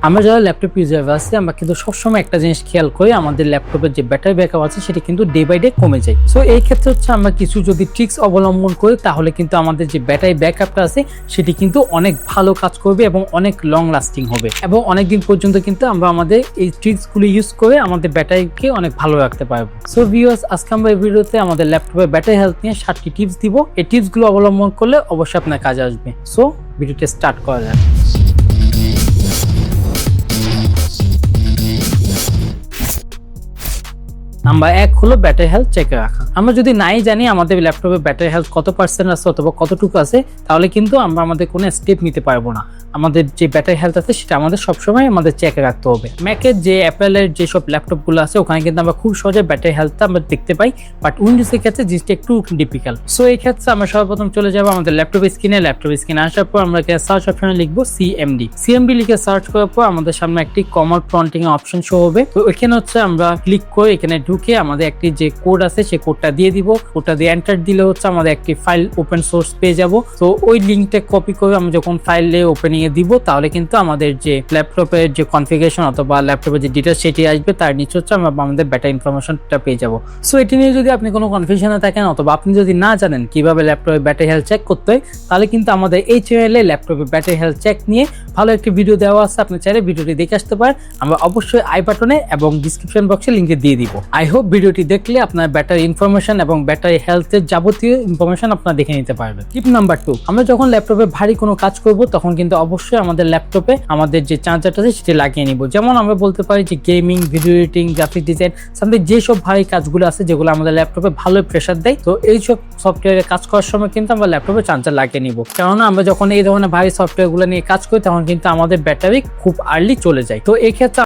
আমরা যারা laptop user আছি আমরা কিন্তু সবসময় একটা জিনিস খেয়াল করি, আমাদের ল্যাপটপের যে ব্যাটারি ব্যাকআপ আছে সেটা কিন্তু ডে বাই ডে কমে যায়। সো এই ক্ষেত্রে হচ্ছে আমরা কিছু যদি ট্রিক্স অবলম্বন করি তাহলে কিন্তু আমাদের যে ব্যাটারি ব্যাকআপটা আছে সেটি কিন্তু অনেক ভালো কাজ করবে এবং অনেক লং লাস্টিং হবে এবং অনেক দিন পর্যন্ত কিন্তু আমরা আমাদের এই ট্রিক্সগুলো ইউজ করে আমাদের ব্যাটারিকে অনেক ভালো রাখতে পারবো। সো ভিউয়ার্স, আজকে আমরা এই ভিডিওতে আমাদের ল্যাপটপের ব্যাটারি হেলথ নিয়ে 7টি টিপস দিব। এই টিপসগুলো অবলম্বন করলে অবশ্যই আপনার কাজে আসবে। সো ভিডিওটা স্টার্ট করা যাক। নাম্বার 1 হলো ব্যাটারি হেলথ চেক রাখা। আমরা যদি নাই জানি আমাদের ল্যাপটপে ব্যাটারি হেলথ কত পার্সেন্ট আছে অথবা কতটুকু আছে, তাহলে কিন্তু আমরা আমাদের কোনো স্টেপ নিতে পারবো না। আমাদের যে ব্যাটারি হেলথ আছে সেটা আমাদের সবসময় আমাদের চেকে রাখতে হবে। ম্যাকের যে অ্যাপেলের যেসব ল্যাপটপগুলো আছে ওখানে কিন্তু আমরা খুব সহজে ব্যাটারি হেলথটা আমরা দেখতে পাই, বাট উইন্ডোজের ক্ষেত্রে জিনিসটা একটু ডিফিকাল্ট। সো এই ক্ষেত্রে আমরা সর্বপ্রথম চলে যাবো আমাদের ল্যাপটপ স্ক্রিনে আসার পর আমরা সার্চ অপশনে লিখবো সিএমডি লিখে সার্চ করার পর আমাদের সামনে একটি কমন প্রম্পটিং অপশন শো হবে। তো এখানে হচ্ছে আমরা ক্লিক করে এখানে ঢুকে আমাদের একটি যে কোড আছে সেই কোডটা দিয়ে দিব। কোডটা দিয়ে এন্টার দিলে হচ্ছে আমাদের একটি ফাইল ওপেন সোর্স পেয়ে যাব। তো ওই লিঙ্কটা কপি করে আমি যখন ফাইলে ওপেনিং এ দিব তাহলে কিন্তু আমাদের যে ল্যাপটপের যে কনফিগারেশন অথবা ল্যাপটপের যে ডিটেইলস সেটি আসবে, তার নিচে হচ্ছে আমরা আমাদের ব্যাটারি ইনফরমেশনটা পেয়ে যাব। সো এটি নিয়ে যদি আপনি কোনো কনফিউশনে থাকেন অথবা আপনি যদি না জানেন কিভাবে ল্যাপটপের ব্যাটারি হেলথ চেক করতে হয়, তাহলে কিন্তু আমাদের এই চ্যানেলে ল্যাপটপের ব্যাটারি হেলথ চেক নিয়ে ভালো একটি ভিডিও দেওয়া আছে, আপনি চাইলে ভিডিওটি দেখে আসতে পারেন। আমরা অবশ্যই আই বাটনে এবং ডিসক্রিপশন বক্সে লিংকে দিয়ে দিব। আই হোপ ভিডিওটি দেখলে আপনার ব্যাটারি ইনফরমেশন এবং ব্যাটারি হেলথের যাবতীয় ইনফরমেশন আপনারা দেখে নিতে পারবেন। টিপ নাম্বার 2, আমরা যখন ল্যাপটপে ভারী কোনো কাজ করব তখন কিন্তু অবশ্যই আমাদের ল্যাপটপে আমাদের যে চার্জারটা আছে সেটি লাগিয়ে নিব। যেমন আমরা বলতে পারি যে gaming, video editing, graphic design something যেসব ভারী কাজগুলো আছে যেগুলো আমাদের ল্যাপটপে ভালো প্রেসার দেয়, তো এইসব সফটওয়্যারে কাজ করার সময় কিন্তু আমরা ল্যাপটপে চার্জার লাগিয়ে নিব। কেননা আমরা যখন এই ধরনের ভারী সফটওয়্যারগুলো নিয়ে কাজ করি তখন কিন্তু আমাদের ব্যাটারি খুব আর্লি চলে যায়। তো এই ক্ষেত্রে